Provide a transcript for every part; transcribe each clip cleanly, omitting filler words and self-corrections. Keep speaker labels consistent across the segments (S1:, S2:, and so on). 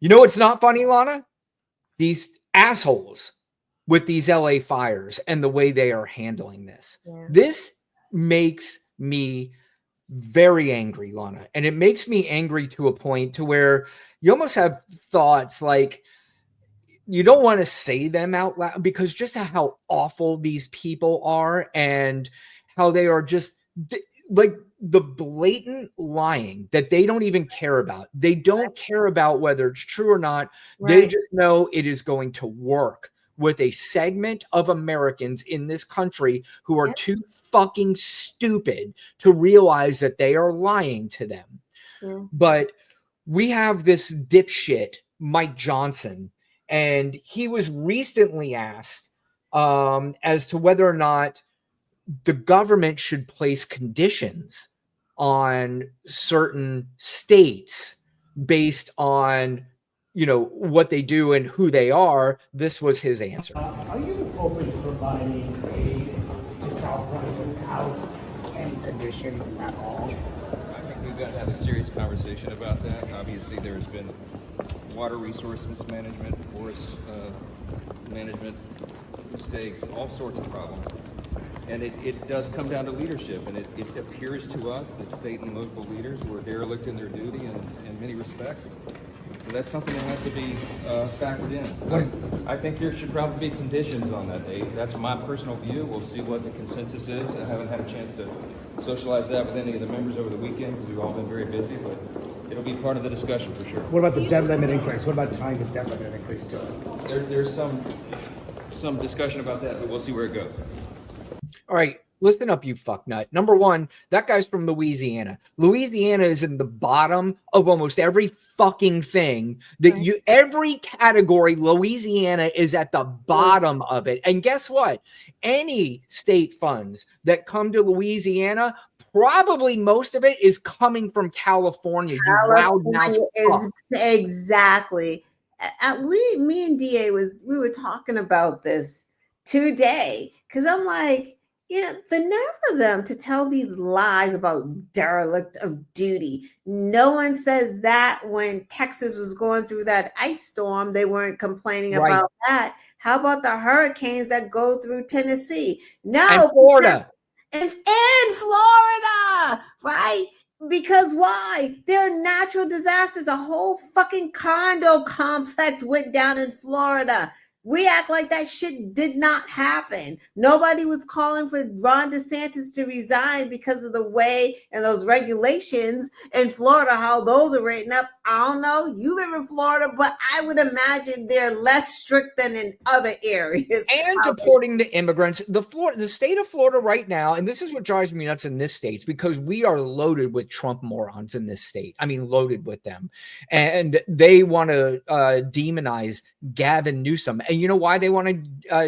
S1: You know what's not funny, Lana? These assholes with these LA fires and the way they are handling this.
S2: Yeah.
S1: This makes me very angry, Lana. And it makes me angry to a point to where you almost have thoughts like you don't want to say them out loud because just how awful these people are and how they are just like the blatant lying that they don't even care about. They don't care about whether it's true or not. They
S2: Right.
S1: just know it is going to work with a segment of Americans in this country who are
S2: Yep.
S1: too fucking stupid to realize that they are lying to them.
S2: Yeah.
S1: But we have this dipshit, Mike Johnson, and he was recently asked as to whether or not the government should place conditions on certain states based on what they do and who they are. This was his answer.
S3: Are you open to providing aid to California without any conditions at all?
S4: I think we've got to have a serious conversation about that. Obviously, there's been water resource mismanagement, forest management mistakes, all sorts of problems. And it does come down to leadership, and it appears to us that state and local leaders were derelict in their duty in many respects. So that's something that has to be factored in. I think there should probably be conditions on that aid. That's my personal view. We'll see what the consensus is. I haven't had a chance to socialize that with any of the members over the weekend because we've all been very busy, but it'll be part of the discussion for sure.
S3: What about the debt limit increase? What about tying the debt limit increase to it?
S4: There's some discussion about that, but we'll see where it goes.
S1: All right, listen up, you fucknut. Number one, that guy's from Louisiana. Louisiana is in the bottom of almost every fucking thing that every category, Louisiana is at the bottom of it. And guess what? Any state funds that come to Louisiana, probably most of it is coming from California. You loudmouth fuck.
S2: Exactly. Me and DA we were talking about this today because I'm like, the nerve of them to tell these lies about derelict of duty. No one says that when Texas was going through that ice storm, they weren't complaining about that. How about the hurricanes that go through Tennessee? No,
S1: and Florida.
S2: And Florida, right? Because why? There are natural disasters. A whole fucking condo complex went down in Florida. We act like that shit did not happen. Nobody was calling for Ron DeSantis to resign because of the way and those regulations in Florida, how those are written up. I don't know. You live in Florida, but I would imagine they're less strict than in other areas.
S1: And deporting the immigrants. The state of Florida right now, and this is what drives me nuts in this state, because we are loaded with Trump morons in this state. I mean, loaded with them. And they want to demonize Gavin Newsom. And you know why they want to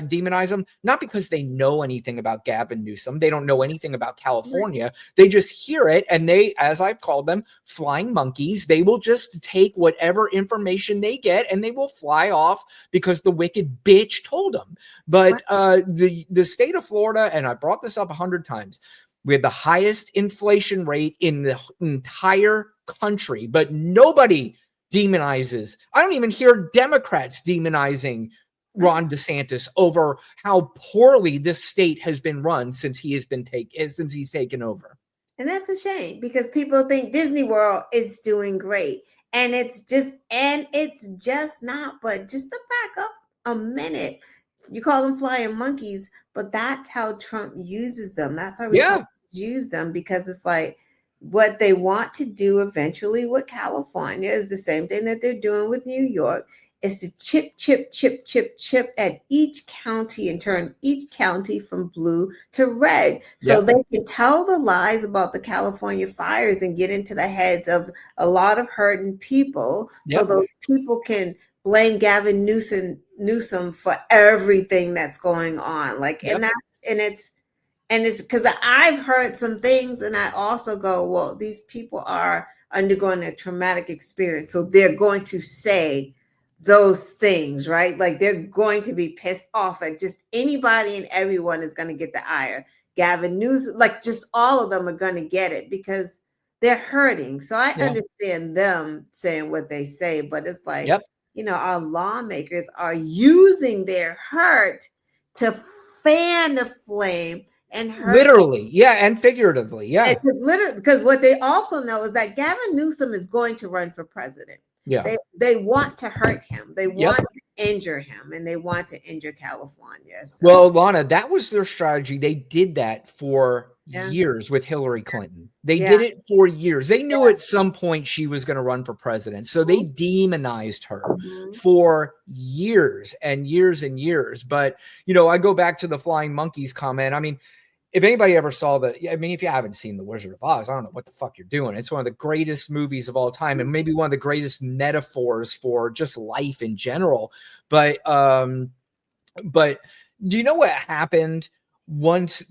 S1: demonize him? Not because they know anything about Gavin Newsom. They don't know anything about California. They just hear it, and they, as I've called them, flying monkeys. They will just take whatever information they get, and they will fly off because the wicked bitch told them. But the state of Florida, and I brought this up 100 times, we had the highest inflation rate in the entire country, but nobody demonizes. I don't even hear Democrats demonizing Ron DeSantis over how poorly this state has been run since he's taken over.
S2: And that's a shame because people think Disney World is doing great. And it's just not. But just to back up a minute, you call them flying monkeys, but that's how Trump uses them. That's how we use them, because it's like what they want to do eventually with California is the same thing that they're doing with New York. Is to chip at each county and turn each county from blue to red. So they can tell the lies about the California fires and get into the heads of a lot of hurting people. So those people can blame Gavin Newsom for everything that's going on. And it's because I've heard some things and I also go, well, these people are undergoing a traumatic experience. So they're going to say those things, right? Like they're going to be pissed off at just anybody, and everyone is going to get the ire. Gavin Newsom, like just all of them are going to get it because they're hurting. So I
S1: Yeah.
S2: understand them saying what they say, but it's like,
S1: Yep.
S2: our lawmakers are using their hurt to fan the flame and hurt.
S1: Literally, yeah, and figuratively, yeah.
S2: Literally, because what they also know is that Gavin Newsom is going to run for president.
S1: Yeah.
S2: They want to hurt him. They
S1: Yep.
S2: want to injure him, and they want to injure California. So,
S1: Well, Lana, that was their strategy. They did that for
S2: Yeah.
S1: years with Hillary Clinton. They
S2: Yeah.
S1: did it for years. They knew at some point she was going to run for president. So they demonized her
S2: Mhm.
S1: for years and years and years. But, I go back to the flying monkeys comment. I mean, if anybody ever saw if you haven't seen The Wizard of Oz, I don't know what the fuck you're doing. It's one of the greatest movies of all time, and maybe one of the greatest metaphors for just life in general. But do you know what happened once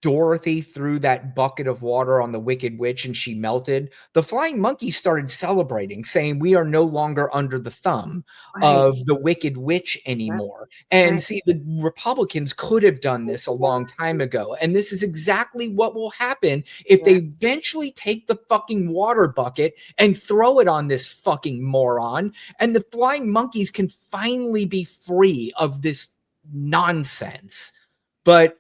S1: Dorothy threw that bucket of water on the Wicked Witch and she melted? The flying monkey started celebrating, saying, "We are no longer under the thumb of the Wicked Witch anymore." And
S2: Right.
S1: see, the Republicans could have done this a long time ago. And this is exactly what will happen if they eventually take the fucking water bucket and throw it on this fucking moron. And the flying monkeys can finally be free of this nonsense. But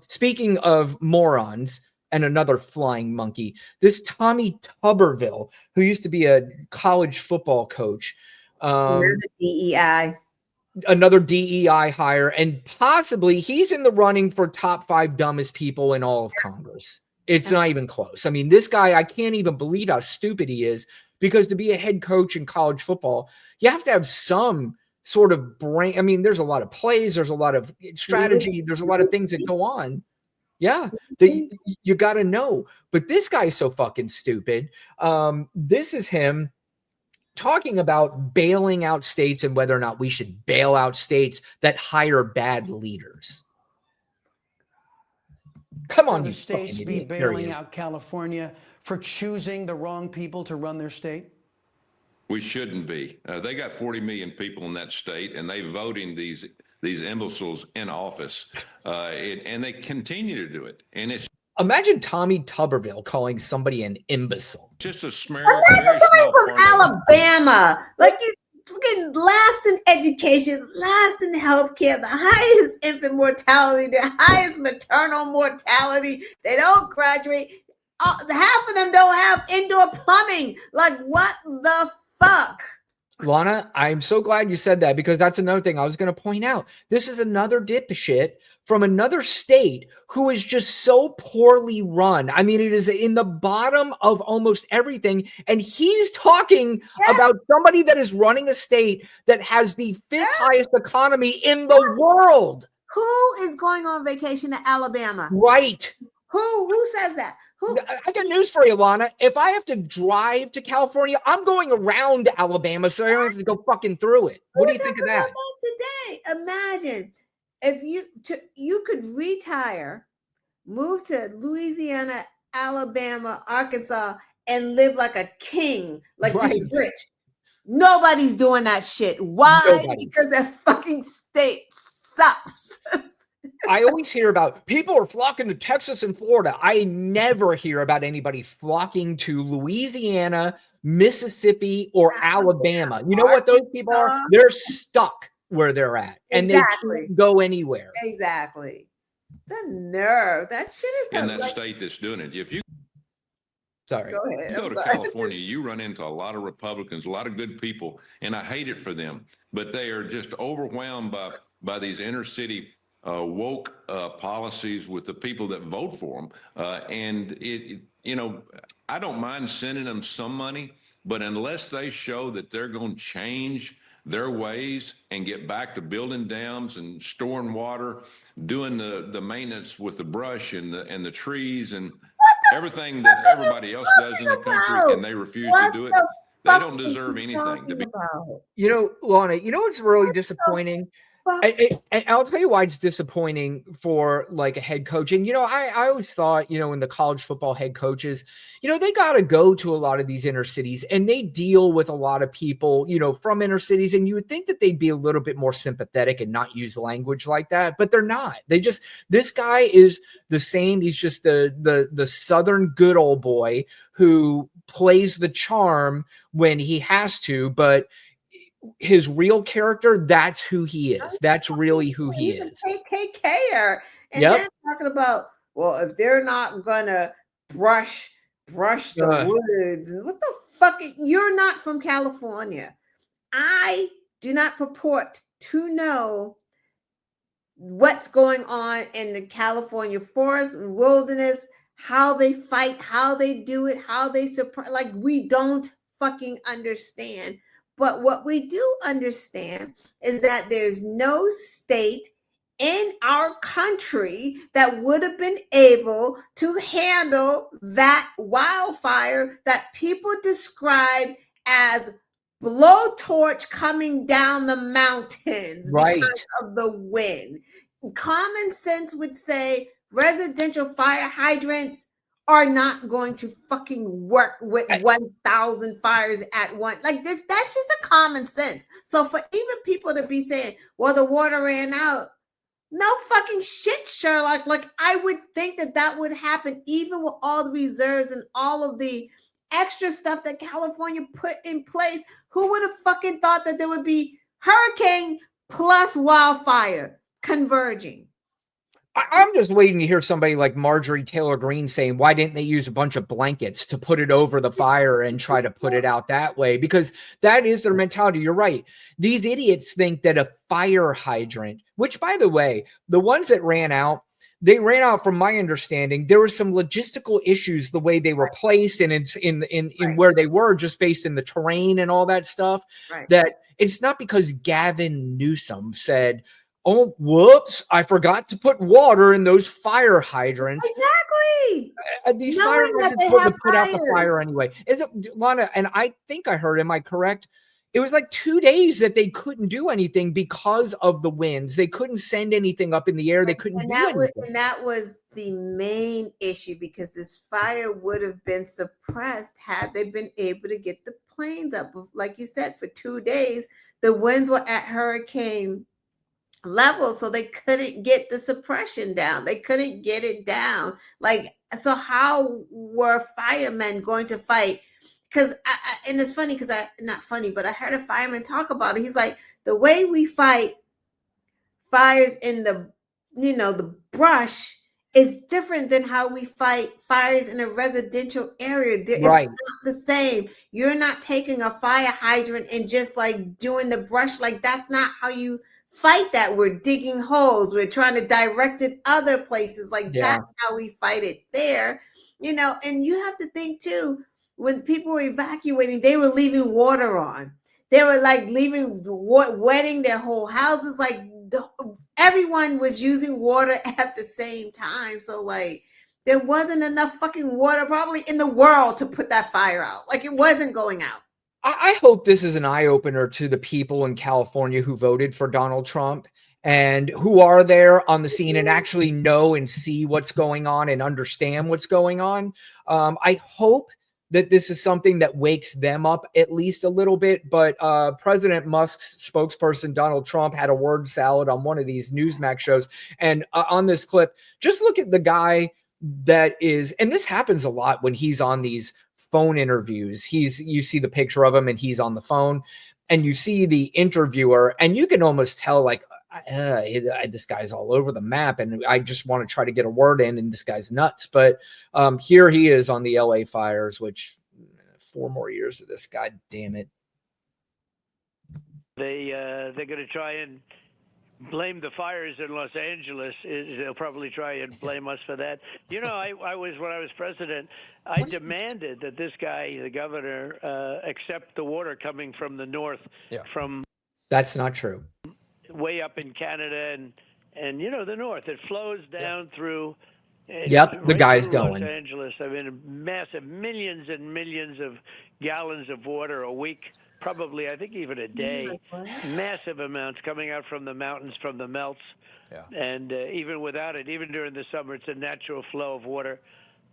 S1: speaking of morons and another flying monkey, this Tommy Tuberville, who used to be a college football coach,
S2: Another DEI.
S1: another DEI hire, and possibly he's in the running for top 5 dumbest people in all of Congress. It's not even close. I mean, this guy, I can't even believe how stupid he is, because to be a head coach in college football, you have to have some sort of brain. I mean, there's a lot of plays, there's a lot of strategy, there's a lot of things that go on. Yeah, you got to know. But this guy's so fucking stupid. This is him talking about bailing out states and whether or not we should bail out states that hire bad leaders. Come on,
S5: Will
S1: you
S5: the states
S1: fucking
S5: be
S1: idiot. There he
S5: bailing
S1: is.
S5: out California for choosing the wrong people to run their state?
S6: We shouldn't be. They got 40 million people in that state, and they voting these imbeciles in office, and they continue to do it. And it's
S1: Imagine Tommy Tuberville calling somebody an imbecile.
S6: just a smear.
S2: Imagine somebody from Alabama, like you fucking last in education, last in healthcare, the highest infant mortality, the highest maternal mortality. They don't graduate. Half of them don't have indoor plumbing. Like, what the fuck?
S1: Lana, I'm so glad you said that, because that's another thing I was going to point out. This is another dipshit from another state who is just so poorly run. I mean, it is in the bottom of almost everything. And he's talking about somebody that is running a state that has the 5th highest economy in the world.
S2: Who is going on vacation to Alabama?
S1: Right.
S2: Who says that? Who?
S1: I got news for you, Lana. If I have to drive to California, I'm going around Alabama, so I don't have to go fucking through it. What do you think of that?
S2: Today, imagine if you could retire, move to Louisiana, Alabama, Arkansas, and live like a king, like just rich. Nobody's doing that shit. Why?
S1: Nobody.
S2: Because that fucking state sucks.
S1: I always hear about people are flocking to Texas and Florida. I never hear about anybody flocking to Louisiana, Mississippi, or Alabama. You know what those people are? They're stuck where they're at, and they can't go anywhere.
S2: Exactly. The nerve. That shit is
S6: in that state that's doing it. If you
S1: Sorry.
S2: Go ahead.
S6: You go to California, you run into a lot of Republicans, a lot of good people, and I hate it for them. But they are just overwhelmed by these inner city woke policies with the people that vote for them. And I don't mind sending them some money, but unless they show that they're going to change their ways and get back to building dams and storing water, doing the maintenance with the brush and the trees and everything that everybody else does in the country, and they refuse to do it, they don't deserve anything to be.
S1: Lana, what's really disappointing?
S2: fuck?
S1: And I'll tell you why it's disappointing for like a head coach. And, I always thought, in the college football head coaches, they got to go to a lot of these inner cities and they deal with a lot of people, from inner cities. And you would think that they'd be a little bit more sympathetic and not use language like that, but they're not. This guy is the same. He's just the Southern good old boy who plays the charm when he has to, but his real character, that's who he is. That's really who he
S2: He's
S1: is.
S2: a KKKer. And
S1: Yep.
S2: then talking about, well, if they're not gonna brush the woods, and what the fuck? You're not from California. I do not purport to know what's going on in the California forest and wilderness, how they fight, how they do it, how they surprise. Like, we don't fucking understand. But what we do understand is that there's no state in our country that would have been able to handle that wildfire that people describe as blowtorch coming down the mountains because of the wind. Common sense would say residential fire hydrants are not going to fucking work with 1,000 fires at once. Like this, that's just a common sense. So for even people to be saying, well, the water ran out, no fucking shit, Sherlock. Like, I would think that would happen even with all the reserves and all of the extra stuff that California put in place. Who would have fucking thought that there would be hurricane plus wildfire converging?
S1: I'm just waiting to hear somebody like Marjorie Taylor Greene saying, why didn't they use a bunch of blankets to put it over the fire and try to put it out that way? Because that is their mentality. You're right. These idiots think that a fire hydrant, which, by the way, the ones that ran out, they ran out, from my understanding, there were some logistical issues the way they were placed and it's in where they were, just based in the terrain and all that stuff.
S2: Right.
S1: That it's not because Gavin Newsom said, oh, whoops, I forgot to put water in those fire hydrants.
S2: Exactly.
S1: These
S2: Knowing
S1: fire hydrants wouldn't put out the fire anyway. Is it, Lana? And I think I heard, am I correct? It was like 2 days that they couldn't do anything because of the winds. They couldn't send anything up in the air. They couldn't do anything.
S2: And that was the main issue, because this fire would have been suppressed had they been able to get the planes up. Like you said, for 2 days, the winds were at hurricane level, so they couldn't get the suppression down. They couldn't get it down. Like, so how were firemen going to fight? Because and it's funny because not funny, but I heard a fireman talk about it. He's like, the way we fight fires in the the brush is different than how we fight fires in a residential area. It's not the same. You're not taking a fire hydrant and just like doing the brush. Like, that's not how you fight that. We're digging holes. We're trying to direct it other places. Like, that's how we fight it there. And you have to think too, when people were evacuating, they were leaving water on. They were like wetting their whole houses. Like, everyone was using water at the same time. So like, there wasn't enough fucking water probably in the world to put that fire out. Like, it wasn't going out.
S1: I hope this is an eye-opener to the people in California who voted for Donald Trump and who are there on the scene and actually know and see what's going on and understand what's going on. I hope that this is something that wakes them up at least a little bit. But President Musk's spokesperson, Donald Trump, had a word salad on one of these Newsmax shows. And on this clip, just look at the guy that is, and this happens a lot when he's on these phone interviews. You see the picture of him and he's on the phone, and you see the interviewer, and you can almost tell like, this guy's all over the map, and I just want to try to get a word in, and this guy's nuts. But here he is on the LA fires, which 4 more years of this. God damn it.
S7: They're going to try and blame the fires in Los Angeles. They'll probably try and blame us for that. When I was president, I demanded that this guy, the governor, accept the water coming from the north, from. That's
S1: not true.
S7: Way up in Canada and the north. It flows down through.
S1: The guy's going.
S7: Los Angeles. I mean, massive millions and millions of gallons of water a week probably, I think, even a day. Massive amounts coming out from the mountains from the melts.
S1: Yeah.
S7: And even without it, even during the summer, it's a natural flow of water.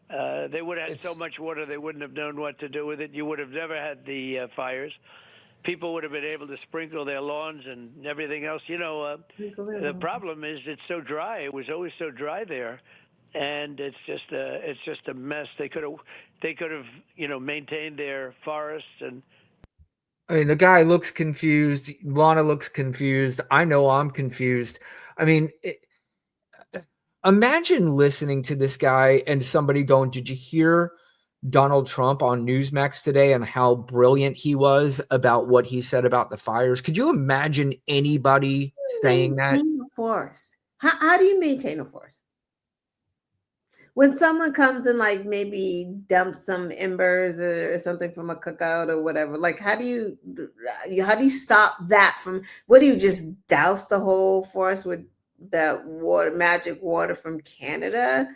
S7: They would have had so much water they wouldn't have known what to do with it. You would have never had the fires. People would have been able to sprinkle their lawns and everything else. The problem is it's so dry. It was always so dry there, and it's just a mess. They could have maintained their forests and.
S1: I mean, the guy looks confused. Lana looks confused. I know I'm confused. I mean, imagine listening to this guy and somebody going, "Did you hear Donald Trump on Newsmax today and how brilliant he was about what he said about the fires?" Could you imagine anybody saying that?
S2: Maintain a forest. How do you maintain a forest? When someone comes and like maybe dumps some embers or something from a cookout or whatever, like how do you stop that from? What do you just douse the whole forest with that water, magic water from Canada?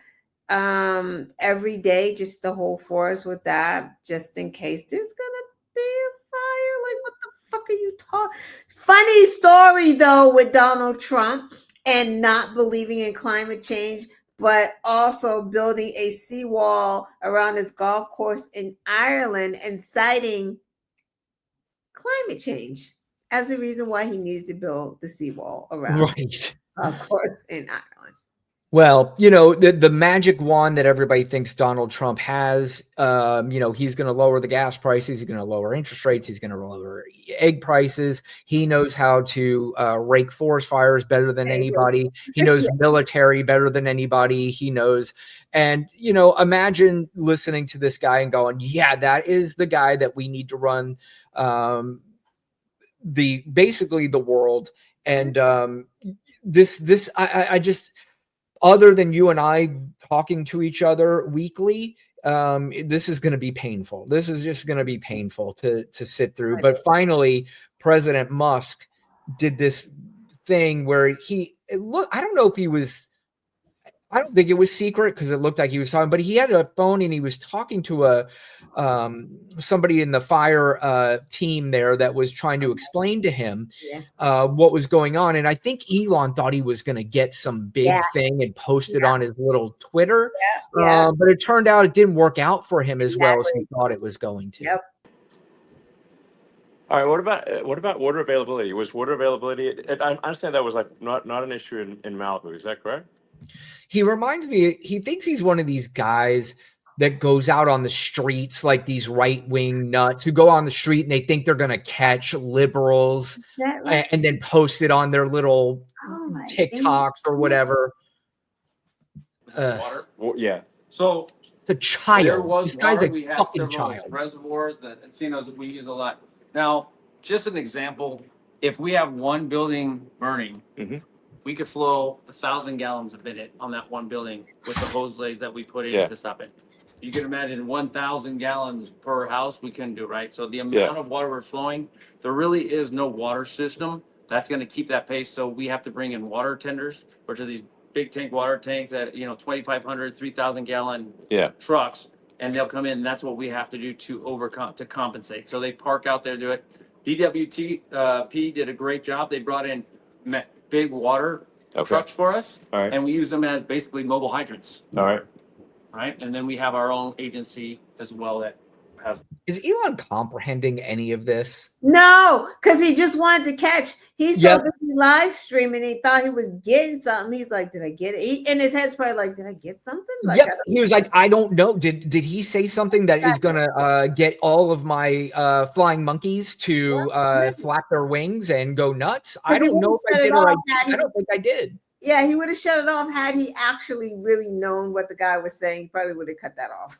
S2: Every day, just the whole forest with that, just in case there's gonna be a fire. Like, what the fuck are you talking? Funny story though with Donald Trump and not believing in climate change, but also building a seawall around his golf course in Ireland and citing climate change as the reason why he needed to build the seawall around
S1: Right.
S2: golf course in Ireland.
S1: Well, the magic wand that everybody thinks Donald Trump has, he's going to lower the gas prices. He's going to lower interest rates. He's going to lower egg prices. He knows how to rake forest fires better than anybody. He knows military better than anybody. He knows. And, imagine listening to this guy and going, yeah, that is the guy that we need to run basically the world. And I just, other than you and I talking to each other weekly, this is going to be painful. This is just going to be painful to sit through. But finally, President Musk did this thing where I don't know if he was, I don't think it was secret because it looked like he was talking, but he had a phone and he was talking to somebody in the fire team there that was trying to explain to him what was going on. And I think Elon thought he was going to get some big thing and post it on his little Twitter. But it turned out it didn't work out for him as well as he thought it was going to.
S2: Yep.
S8: All right. What about water availability? Was water availability? I understand that was like not an issue in Malibu. Is that correct?
S1: He reminds me, he thinks he's one of these guys that goes out on the streets like these right-wing nuts who go on the street and they think they're going to catch liberals and then post it on their little TikToks or whatever.
S9: Water?
S8: Well, yeah.
S9: So
S1: it's a child.
S9: there was
S1: This guy's
S9: water.
S1: a
S9: We have
S1: fucking
S9: several
S1: child.
S9: reservoirs that casinos that we use a lot. Now, just an example, if we have one building burning, we could flow 1,000 gallons a minute on that one building with the hose lays that we put in to stop it. You can imagine 1,000 gallons per house we couldn't do, right? So the amount of water we're flowing, there really is no water system that's going to keep that pace. So we have to bring in water tenders, which are these big tank water tanks that 2,500, 3,000 gallon trucks, and they'll come in. And that's what we have to do to compensate. So they park out there, do it. DWP did a great job. They brought in big water trucks for us, and we use them as basically mobile hydrants.
S8: All right.
S9: Right, and then we have our own agency as well that has.
S1: Is Elon comprehending any of this?
S2: No, because he just wanted to catch. He's so busy live streaming. He thought he was getting something. He's like, "Did I get it?" In his head's probably like, "Did I get something?" Like,
S1: He was like, "I don't know. Did he say something that is gonna get all of my flying monkeys to flap their wings and go nuts?" I don't know if I did or I don't think I did.
S2: Yeah, he would have shut it off had he actually really known what the guy was saying. He probably would have cut that off.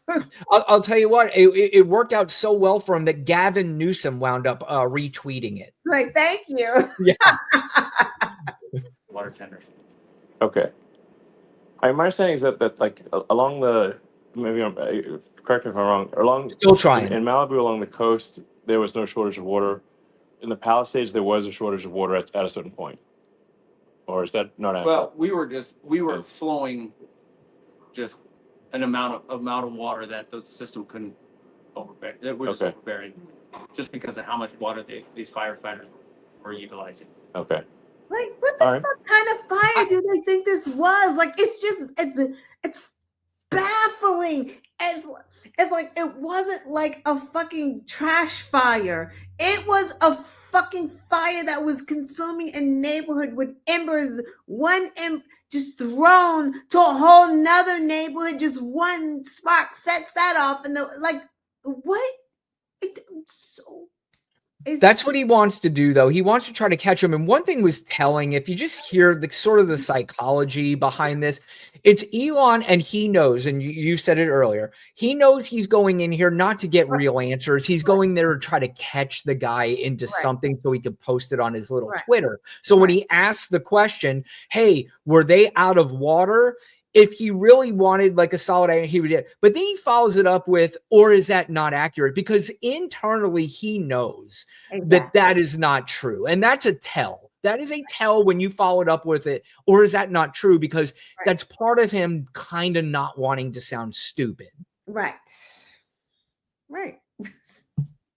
S1: I'll tell you what, it worked out so well for him that Gavin Newsom wound up retweeting it.
S2: Like, thank you.
S1: Yeah.
S9: Water tenders.
S8: Okay. My understanding is that like along the correct me if I'm wrong. Along
S1: still trying
S8: in Malibu along the coast, there was no shortage of water. In the Palisades, there was a shortage of water at a certain point. Or is that not accurate?
S9: Well, we were flowing just an amount of water that the system couldn't overbear. It was just overbearing. just because of how much water these firefighters were utilizing.
S8: Okay.
S2: Like, what the
S8: All right.
S2: fuck kind of fire do they think this was? Like, it's baffling. It's like it wasn't like a fucking trash fire. It was a fucking fire that was consuming a neighborhood with embers, just thrown to a whole nother neighborhood. Just one spark sets that off, and what?
S1: That's what he wants to do, though. He wants to try to catch him. And one thing was telling, if you just hear the sort of the psychology behind this, it's Elon, and he knows, and you said it earlier, he knows he's going in here not to get real answers. He's going there to try to catch the guy into something so he could post it on his little Twitter. So when he asks the question, hey, were they out of water? If he really wanted like a solid answer, he would get. But then he follows it up with, or is that not accurate? Because internally he knows that is not true. And that's a tell. That is a tell when you follow it up with it, or is that not true? Because that's part of him kind of not wanting to sound stupid.
S2: Right.